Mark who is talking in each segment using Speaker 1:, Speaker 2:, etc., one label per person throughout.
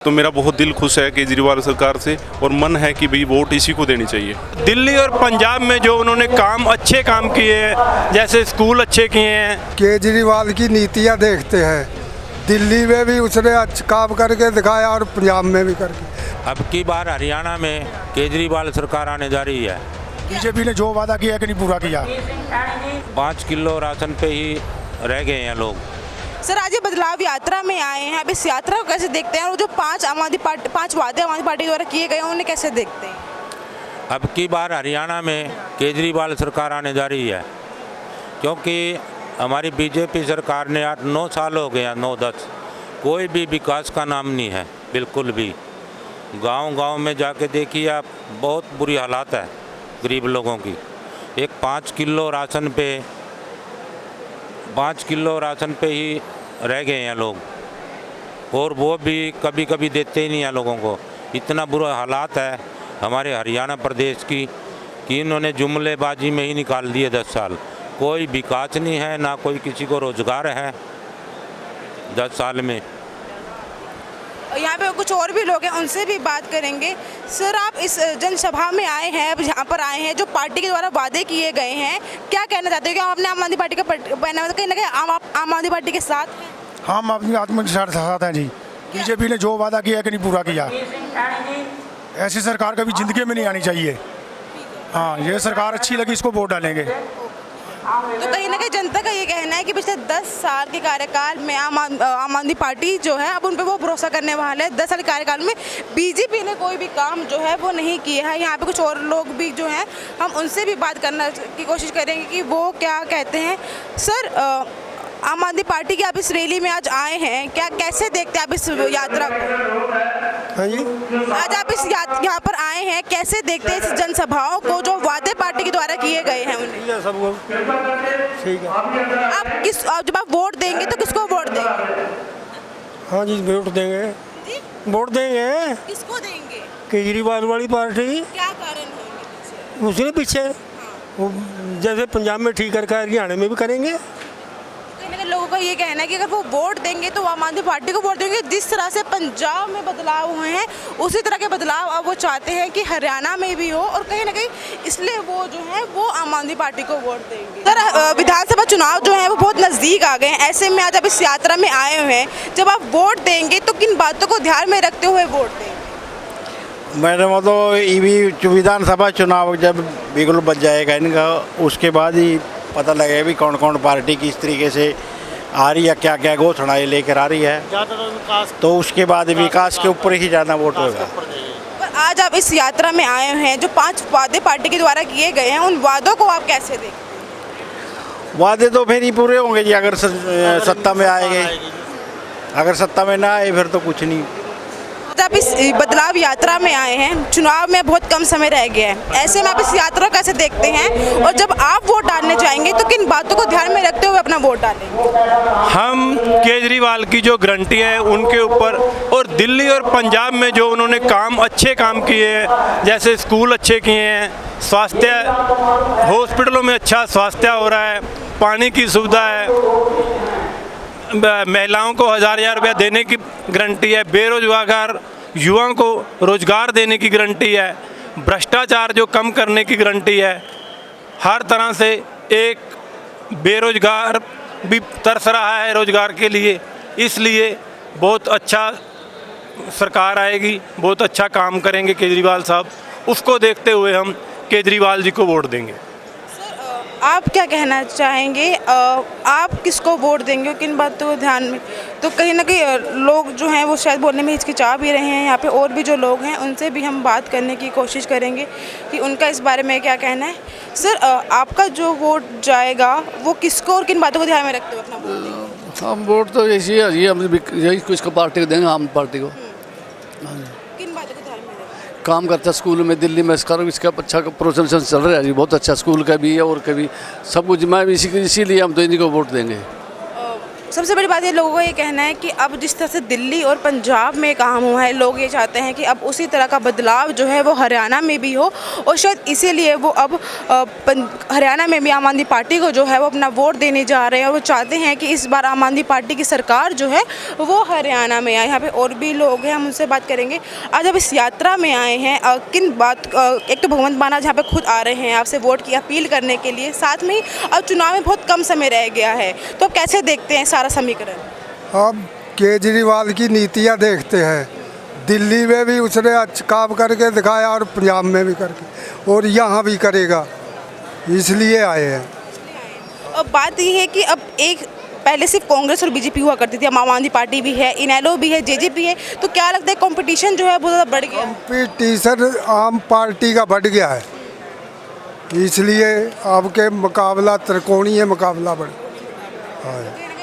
Speaker 1: तो मेरा बहुत दिल खुश है केजरीवाल सरकार से और मन है कि भाई वोट इसी को देनी चाहिए। दिल्ली और पंजाब में जो उन्होंने अच्छे काम किए हैं, जैसे स्कूल अच्छे किए हैं।
Speaker 2: केजरीवाल की नीतियाँ देखते हैं, दिल्ली में भी उसने अच्छा काम करके दिखाया और पंजाब में भी करके।
Speaker 3: अब की बार हरियाणा में केजरीवाल सरकार आने जा रही है।
Speaker 4: बीजेपी ने जो वादा किया कि नहीं पूरा किया।
Speaker 3: 5 किलो राशन पे ही रह गए हैं लोग।
Speaker 5: सर, आज ये बदलाव यात्रा में आए हैं, अब इस यात्रा को कैसे देखते हैं और जो 5 वादे आम आदमी पार्टी द्वारा किए गए हैं उन्हें कैसे देखते हैं?
Speaker 3: अब की बार हरियाणा में केजरीवाल सरकार आने जा रही है, क्योंकि हमारी बीजेपी सरकार ने 8-9 साल हो गया, 9-10 कोई भी विकास का नाम नहीं है बिल्कुल भी। गांव-गांव में जाके देखिए आप, बहुत बुरी हालात है गरीब लोगों की। एक 5 किलो राशन पे ही रह गए हैं लोग, और वो भी कभी कभी देते ही नहीं हैं लोगों को। इतना बुरा हालात है हमारे हरियाणा प्रदेश की कि इन्होंने जुमलेबाजी में ही निकाल दिए 10 साल। कोई विकास नहीं है, ना कोई किसी को रोजगार है 10 साल में।
Speaker 5: यहाँ पे कुछ और भी लोग हैं, उनसे भी बात करेंगे। सर, आप इस जनसभा में आए हैं, अब यहाँ पर आए हैं, जो पार्टी के द्वारा वादे किए गए हैं, क्या कहना चाहते हो? कि आप अपने आम आदमी पार्टी का कहना कहीं ना कहीं आम आदमी पार्टी के साथ हैं?
Speaker 4: हम अपनी आत्म के साथ हैं जी। बीजेपी ने जो वादा किया कि नहीं पूरा किया। ऐसी सरकार कभी जिंदगी में नहीं आनी चाहिए। हाँ, ये सरकार अच्छी लगी, इसको वोट डालेंगे।
Speaker 5: तो कहीं ना कहीं जनता का ये कहना है कि पिछले 10 साल के कार्यकाल में आम आदमी पार्टी जो है, अब उन पर वो भरोसा करने वाले हैं। 10 साल के कार्यकाल में बीजेपी ने कोई भी काम जो है वो नहीं किया है। यहाँ पे कुछ और लोग भी जो हैं, हम उनसे भी बात करने की कोशिश करेंगे कि वो क्या कहते हैं। सर, आम आदमी पार्टी की आप इस रैली में आज आए हैं, क्या कैसे देखते हैं आप इस यात्रा को?
Speaker 2: हाँ जी,
Speaker 5: आज आप इस यहाँ पर आए हैं, कैसे देखते हैं इस जनसभाओं को जो वादे पार्टी के द्वारा किए गए हैं उन्हें?
Speaker 2: सबको ठीक है।
Speaker 5: आप जब आप वोट देंगे तो किसको वोट देंगे?
Speaker 2: हाँ जी, वोट देंगे।
Speaker 5: जी?
Speaker 2: वोट देंगे
Speaker 5: किसको देंगे?
Speaker 2: केजरीवाल वाली पार्टी।
Speaker 5: क्या कारण होंगे?
Speaker 2: उसके पीछे वो जैसे पंजाब में ठीक करके हरियाणा में भी करेंगे।
Speaker 5: लोगों का ये कहना है कि अगर वो वोट देंगे तो आम आदमी पार्टी को वोट देंगे। जिस तरह से पंजाब में बदलाव हुए हैं, उसी तरह के बदलाव अब वो चाहते हैं कि हरियाणा में भी हो, और कहीं ना कहीं इसलिए वो जो है वो आम आदमी पार्टी को वोट देंगे। सर, विधानसभा चुनाव जो है वो बहुत नज़दीक आ गए हैं, ऐसे में आज आप इस यात्रा में आए हुए हैं, जब आप वोट देंगे तो किन बातों को ध्यान में रखते हुए वोट देंगे?
Speaker 6: मैडम, तो विधानसभा चुनाव जब बिल्कुल बच जाएगा इनका, उसके बाद ही पता लगेगा भी कौन कौन पार्टी किस तरीके से आ रही है, क्या क्या घोषणाएं लेकर आ रही है, तो उसके बाद विकास के ऊपर ही ज़्यादा वोट होगा।
Speaker 5: पर आज आप इस यात्रा में आए हैं, जो 5 वादे पार्टी के द्वारा किए गए हैं, उन वादों को आप कैसे देखते?
Speaker 6: वादे तो फिर ही पूरे होंगे जी, अगर सत्ता में आएंगे। अगर सत्ता में ना आए फिर तो कुछ नहीं।
Speaker 5: आप इस बदलाव यात्रा में आए हैं, चुनाव में बहुत कम समय रह गया है, ऐसे में आप इस यात्रा को कैसे देखते हैं, और जब आप वोट डालने जाएंगे तो किन बातों को ध्यान में रखते हुए अपना वोट डालेंगे? हम
Speaker 1: केजरीवाल की जो गारंटी है उनके ऊपर, और दिल्ली और पंजाब में जो उन्होंने अच्छे काम किए हैं, जैसे स्कूल अच्छे किए हैं, स्वास्थ्य हॉस्पिटलों में अच्छा स्वास्थ्य हो रहा है, पानी की सुविधा है, महिलाओं को 1000 रुपया देने की गारंटी है, बेरोजगार युवाओं को रोजगार देने की गारंटी है, भ्रष्टाचार जो कम करने की गारंटी है। हर तरह से एक बेरोजगार भी तरस रहा है रोजगार के लिए, इसलिए बहुत अच्छा सरकार आएगी, बहुत अच्छा काम करेंगे केजरीवाल साहब। उसको देखते हुए हम केजरीवाल जी को वोट देंगे।
Speaker 5: आप क्या कहना चाहेंगे, आप किसको वोट देंगे, किन बातों को ध्यान में? तो कहीं ना कहीं लोग जो हैं वो शायद बोलने में हिचकिचा भी रहे हैं। यहाँ पे और भी जो लोग हैं उनसे भी हम बात करने की कोशिश करेंगे कि उनका इस बारे में क्या कहना है। सर, आपका जो वोट जाएगा वो किसको और किन बातों को ध्यान में रखते हुए अपना वोट देंगे?
Speaker 7: हम वोट तो यही है जी, हम यही किसको पार्टी को देंगे, आम पार्टी को।
Speaker 5: किन बातों को ध्यान में रखेंगे?
Speaker 7: काम करता है स्कूल में, दिल्ली में इसका अच्छा प्रोसेस चल रहा है जी, बहुत अच्छा स्कूल का भी है और कभी सब कुछ। मैं इसीलिए हम तो इन्हीं को वोट देंगे।
Speaker 5: सबसे बड़ी बात ये लोगों का ये कहना है कि अब जिस तरह से दिल्ली और पंजाब में काम हुआ है, लोग ये चाहते हैं कि अब उसी तरह का बदलाव जो है वो हरियाणा में भी हो, और शायद इसीलिए वो अब हरियाणा में भी आम आदमी पार्टी को जो है वो अपना वोट देने जा रहे हैं, और वो चाहते हैं कि इस बार आम आदमी पार्टी की सरकार जो है वो हरियाणा में आए। यहाँ पे और भी लोग हैं, हम उनसे बात करेंगे। आज अब इस यात्रा में आए हैं, किन बात, एक तो भगवंत मान जहाँ पे खुद आ रहे हैं आपसे वोट की अपील करने के लिए, साथ में ही अब चुनाव में बहुत कम समय रह गया है, तो अब कैसे देखते हैं सारा समीकरण?
Speaker 2: अब केजरीवाल की नीतियाँ देखते हैं, दिल्ली में भी उसने अच्छा काम करके दिखाया और पंजाब में भी करके, और यहाँ भी करेगा, इसलिए आए हैं।
Speaker 5: अब बात ये है कि अब एक पहले सिर्फ कांग्रेस और बीजेपी हुआ करती थी, अब आम आदमी पार्टी भी है, इनेलो भी है, जेजेपी है, तो क्या लगता है कंपटीशन जो है बहुत ज़्यादा बढ़ गया?
Speaker 2: कंपटीशन आम पार्टी का बढ़ गया है, इसलिए आपके मुकाबला त्रिकोणीय मुकाबला बढ़। हाँ,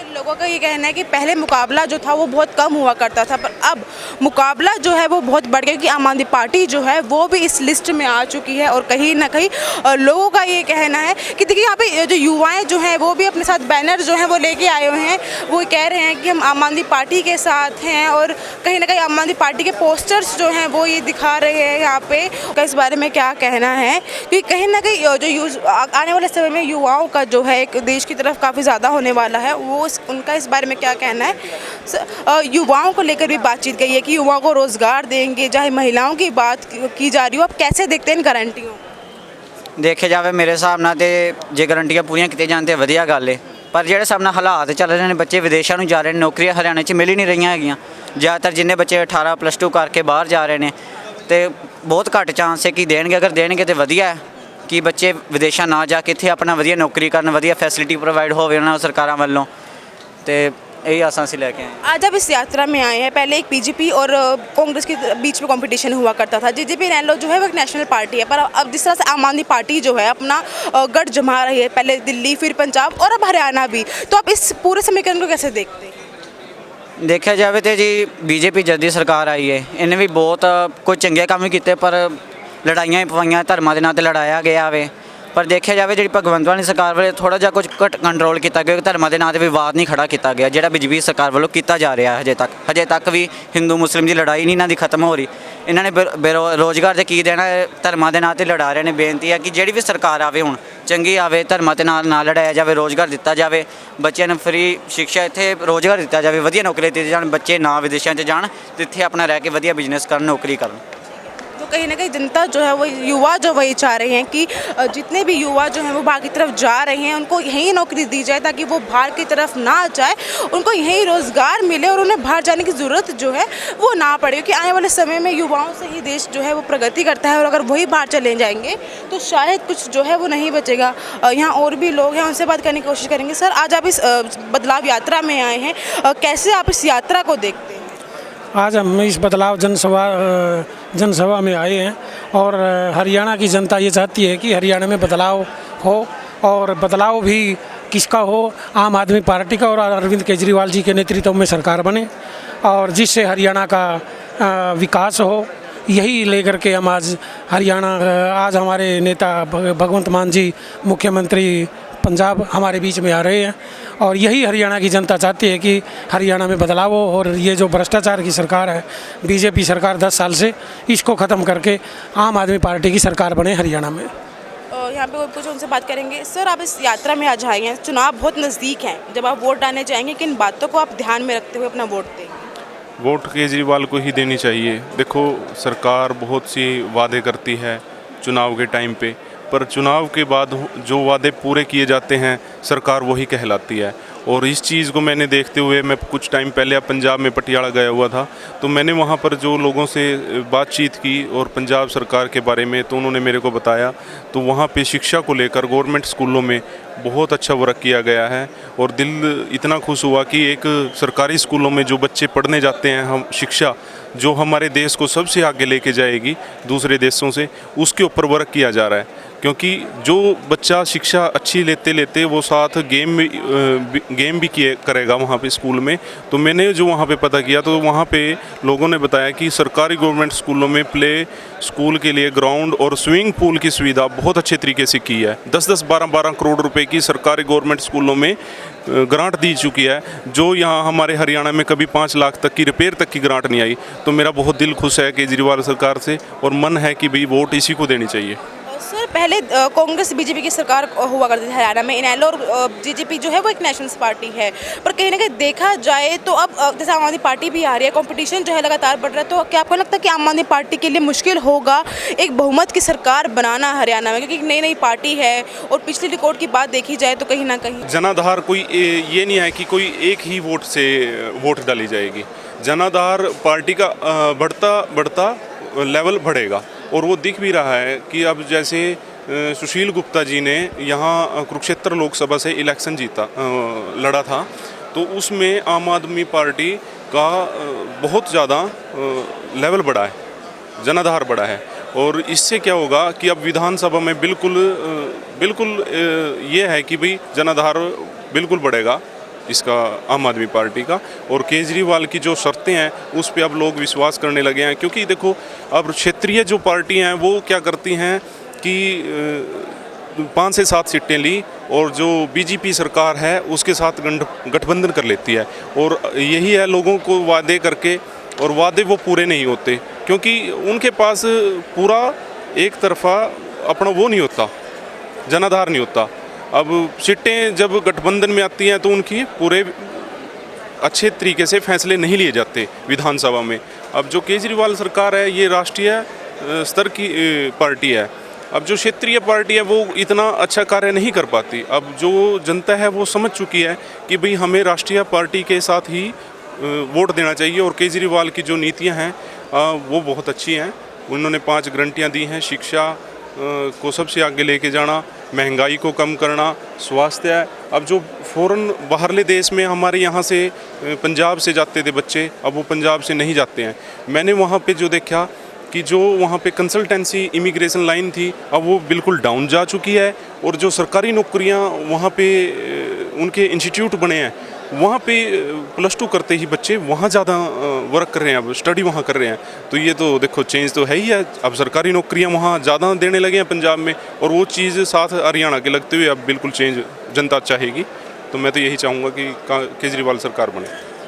Speaker 5: लोगों का ये कहना है कि पहले मुकाबला जो था वो बहुत कम हुआ करता था, पर अब मुकाबला जो है वो बहुत बढ़ गया, कि आम आदमी पार्टी जो है वो भी इस लिस्ट में आ चुकी है। और कहीं ना कहीं लोगों का ये कहना है कि देखिए यहाँ पे जो युवाएं जो हैं वो भी अपने साथ बैनर जो हैं वो लेके आए हुए हैं, वो कह रहे हैं कि हम आम आदमी पार्टी के साथ हैं, और कहीं ना कहीं आम आदमी पार्टी के पोस्टर्स जो हैं वो ये दिखा रहे हैं यहाँ पे। तो इस बारे में क्या कहना है, क्योंकि कहीं ना कहीं जो आने वाले समय में युवाओं का जो है एक देश की तरफ काफ़ी ज़्यादा होने वाला है, वो उनका इस बारे में क्या कहना है? युवाओं को लेकर भी बातचीत गई है कि युवाओं को रोजगार देंगे, चाहे महिलाओं की बात की जा रही हो, आप कैसे देखते हैं इन गारंटियों?
Speaker 8: ਦੇਖਿਆ ਜਾਵੇ ਮੇਰੇ ਹਿਸਾਬ ਨਾਲ ਤੇ ਜੇ ਗਰੰਟੀਆਂ ਪੂਰੀਆਂ ਕੀਤੀਆਂ ਜਾਣ ਤੇ ਵਧੀਆ ਗੱਲ ਏ, ਪਰ ਜਿਹੜੇ ਹਿਸਾਬ ਨਾਲ ਹਾਲਾਤ ਚੱਲ ਰਹੇ ਨੇ, ਬੱਚੇ ਵਿਦੇਸ਼ਾਂ ਨੂੰ ਜਾ ਰਹੇ ਨੇ, ਨੌਕਰੀਆਂ ਹਰਿਆਣੇ 'ਚ ਮਿਲ ਹੀ ਨਹੀਂ ਰਹੀਆਂ ਹੈਗੀਆਂ। ਜ਼ਿਆਦਾਤਰ ਜਿੰਨੇ ਬੱਚੇ 18 +2 ਕਰਕੇ ਬਾਹਰ ਜਾ ਰਹੇ ਨੇ ਤੇ ਬਹੁਤ ਘੱਟ ਚਾਂਸ ਹੈ ਕਿ ਦੇਣਗੇ, ਅਗਰ ਦੇਣਗੇ ਤੇ ਵਧੀਆ ਹੈ ਕਿ ਬੱਚੇ ਵਿਦੇਸ਼ਾਂ ਨਾ ਜਾ ਕੇ ਇੱਥੇ ਆਪਣਾ ਵਧੀਆ ਨੌਕਰੀ ਕਰਨ, ਵਧੀਆ ਫੈਸਿਲਿਟੀ ਪ੍ਰੋਵਾਈਡ ਹੋਵੇ ਉਹਨਾਂ ਨੂੰ ਸਰਕਾਰਾਂ ਵੱਲੋਂ, ਤੇ यही आसान से लेके आए।
Speaker 5: आज अब इस यात्रा में आए हैं, पहले एक बीजेपी और कांग्रेस के बीच में कंपटीशन हुआ करता था, जेजेपी इनेलो जो है वो एक नेशनल पार्टी है, पर अब जिस तरह से आम आदमी पार्टी जो है अपना गढ़ जमा रही है, पहले दिल्ली फिर पंजाब और अब हरियाणा भी, तो आप इस पूरे समीकरण को कैसे देखते हैं?
Speaker 8: देखा जाए तो जी बीजेपी जद दी सरकार आई है, इन्हें भी बहुत कुछ चंगे काम भी किए, पर लड़ाइयाँ भी पवाइयाँ, धर्मां दे नां ते लड़ाया गया वे। पर देखा जाए जी भगवंत मान सरकार वाले थोड़ा जहा कुछ घट कंट्रोल किया गया, धर्मां दे नां ते विवाद नहीं खड़ा किया गया, जो बीजेपी सरकार वालों किया जा रहा है। हजे तक भी हिंदू मुस्लिम की लड़ाई नहीं इन्हों की खत्म हो रही। इन्होंने बेरोजगार से की देना, धर्मां दे नां ते लड़ा रहे हैं। बेनती है कि जी भी सरकार आवे हुण चंगी आवे, धर्मां दे नाल ना लड़ाया जाए, रोजगार दिता जाए, बच्चों ने फ्री शिक्षा इत्थे रोजगार दिता जाए, वधिया नौकरी दित्ती जाण, बच्चे ना विदेशों च जाण, इत्थे अपना रह के वधिया बिजनेस करन, नौकरी करन।
Speaker 5: तो कहीं ना कहीं जनता जो है वो युवा जो वही चाह रहे हैं कि जितने भी युवा जो हैं वो बाहर की तरफ जा रहे हैं उनको यहीं नौकरी दी जाए, ताकि वो बाहर की तरफ ना जाए, उनको यहीं रोज़गार मिले और उन्हें बाहर जाने की ज़रूरत जो है वो ना पड़े। क्योंकि आने वाले समय में युवाओं से ही देश जो है वो प्रगति करता है, और अगर वही बाहर चले जाएंगे तो शायद कुछ जो है वो नहीं बचेगा। यहाँ और भी लोग हैं, उनसे बात करने की कोशिश करेंगे। सर, आज आप इस बदलाव यात्रा में आए हैं, कैसे आप इस यात्रा को देखते हैं?
Speaker 9: आज हम इस बदलाव जनसभा में आए हैं, और हरियाणा की जनता ये चाहती है कि हरियाणा में बदलाव हो, और बदलाव भी किसका हो? आम आदमी पार्टी का, और अरविंद केजरीवाल जी के नेतृत्व में सरकार बने, और जिससे हरियाणा का विकास हो। यही लेकर के हम आज हमारे नेता भगवंत मान जी मुख्यमंत्री पंजाब हमारे बीच में आ रहे हैं, और यही हरियाणा की जनता चाहती है कि हरियाणा में बदलाव हो, और ये जो भ्रष्टाचार की सरकार है बीजेपी सरकार 10 साल से, इसको ख़त्म करके आम आदमी पार्टी की सरकार बने हरियाणा में।
Speaker 5: यहाँ पे कुछ उनसे बात करेंगे। सर, आप इस यात्रा में आज आए हैं, चुनाव बहुत नज़दीक हैं, जब आप वोट डालने जाएंगे किन बातों को आप ध्यान में रखते हुए अपना वोट देंगे?
Speaker 10: वोट केजरीवाल को ही देनी चाहिए। देखो, सरकार बहुत सी वादे करती है चुनाव के टाइम पे, पर चुनाव के बाद जो वादे पूरे किए जाते हैं सरकार वही कहलाती है। और इस चीज़ को मैंने देखते हुए, मैं कुछ टाइम पहले पंजाब में पटियाला गया हुआ था, तो मैंने वहाँ पर जो लोगों से बातचीत की और पंजाब सरकार के बारे में, तो उन्होंने मेरे को बताया, तो वहाँ पे शिक्षा को लेकर गवर्नमेंट स्कूलों में बहुत अच्छा वर्क किया गया है। और दिल इतना खुश हुआ कि एक सरकारी स्कूलों में जो बच्चे पढ़ने जाते हैं, हम शिक्षा जो हमारे देश को सबसे आगे लेके जाएगी दूसरे देशों से, उसके ऊपर वर्क किया जा रहा है। क्योंकि जो बच्चा शिक्षा अच्छी लेते लेते वो साथ गेम भी किए करेगा वहाँ पे स्कूल में। तो मैंने जो वहाँ पे पता किया तो वहाँ पे लोगों ने बताया कि सरकारी गवर्नमेंट स्कूलों में प्ले स्कूल के लिए ग्राउंड और स्विमिंग पूल की सुविधा बहुत अच्छे तरीके से की है। 10-10, 12-12 करोड़ रुपए की सरकारी गवर्नमेंट स्कूलों में ग्रांट दी चुकी है, जो यहाँ हमारे हरियाणा में कभी 5 लाख तक की रिपेयर तक की ग्रांट नहीं आई। तो मेरा बहुत दिल खुश है केजरीवाल सरकार से और मन है कि भाई वोट इसी को देनी चाहिए।
Speaker 5: सर पहले कांग्रेस बीजेपी की सरकार हुआ करती थी हरियाणा में, इनेलो और बीजेपी जो है वो एक नेशनलिस्ट पार्टी है, पर कहीं ना कहीं देखा जाए तो अब जैसे आम आदमी पार्टी भी आ रही है, कंपटीशन जो है लगातार बढ़ रहा है, तो क्या आपको लगता है कि आम आदमी पार्टी के लिए मुश्किल होगा एक बहुमत की सरकार बनाना हरियाणा में, क्योंकि नई नई पार्टी है और पिछले रिकॉर्ड की बात देखी जाए तो कहीं ना कहीं
Speaker 10: जनाधार कोई ये नहीं है कि कोई एक ही वोट से वोट डाली जाएगी। जनाधार पार्टी का बढ़ता लेवल बढ़ेगा और वो दिख भी रहा है कि अब जैसे सुशील गुप्ता जी ने यहाँ कुरुक्षेत्र लोकसभा से इलेक्शन लड़ा था, तो उसमें आम आदमी पार्टी का बहुत ज़्यादा लेवल बढ़ा है, जनाधार बढ़ा है। और इससे क्या होगा कि अब विधानसभा में बिल्कुल ये है कि भाई जनाधार बिल्कुल बढ़ेगा इसका, आम आदमी पार्टी का। और केजरीवाल की जो शर्तें हैं उस पे अब लोग विश्वास करने लगे हैं, क्योंकि देखो अब क्षेत्रीय जो पार्टी हैं वो क्या करती हैं कि 5 से 7 सीटें ली और जो बीजेपी सरकार है उसके साथ गठबंधन कर लेती है, और यही है लोगों को वादे करके, और वादे वो पूरे नहीं होते क्योंकि उनके पास पूरा एक तरफा अपना वो नहीं होता, जनाधार नहीं होता। अब सीटें जब गठबंधन में आती हैं तो उनकी पूरे अच्छे तरीके से फैसले नहीं लिए जाते विधानसभा में। अब जो केजरीवाल सरकार है ये राष्ट्रीय स्तर की पार्टी है, अब जो क्षेत्रीय पार्टी है वो इतना अच्छा कार्य नहीं कर पाती। अब जो जनता है वो समझ चुकी है कि भाई हमें राष्ट्रीय पार्टी के साथ ही वोट देना चाहिए, और केजरीवाल की जो नीतियां हैं वो बहुत अच्छी हैं। उन्होंने 5 गारंटियां दी हैं, शिक्षा को सबसे आगे लेके जाना, महंगाई को कम करना, स्वास्थ्य है। अब जो फ़ॉरेन बाहरले देश में हमारे यहाँ से पंजाब से जाते थे बच्चे, अब वो पंजाब से नहीं जाते हैं। मैंने वहाँ पे जो देखा कि जो वहाँ पे कंसल्टेंसी इमिग्रेशन लाइन थी अब वो बिल्कुल डाउन जा चुकी है, और जो सरकारी नौकरियाँ वहाँ पे उनके इंस्टीट्यूट बने हैं वहाँ पे +2 करते ही बच्चे वहाँ ज़्यादा वर्क कर रहे हैं, अब स्टडी वहाँ कर रहे हैं। तो ये तो देखो चेंज तो है ही है, अब सरकारी नौकरियाँ वहाँ ज़्यादा देने लगे हैं पंजाब में, और वो चीज़ साथ हरियाणा के लगते हुए अब बिल्कुल चेंज जनता चाहेगी। तो मैं तो यही चाहूँगा कि केजरीवाल सरकार बने।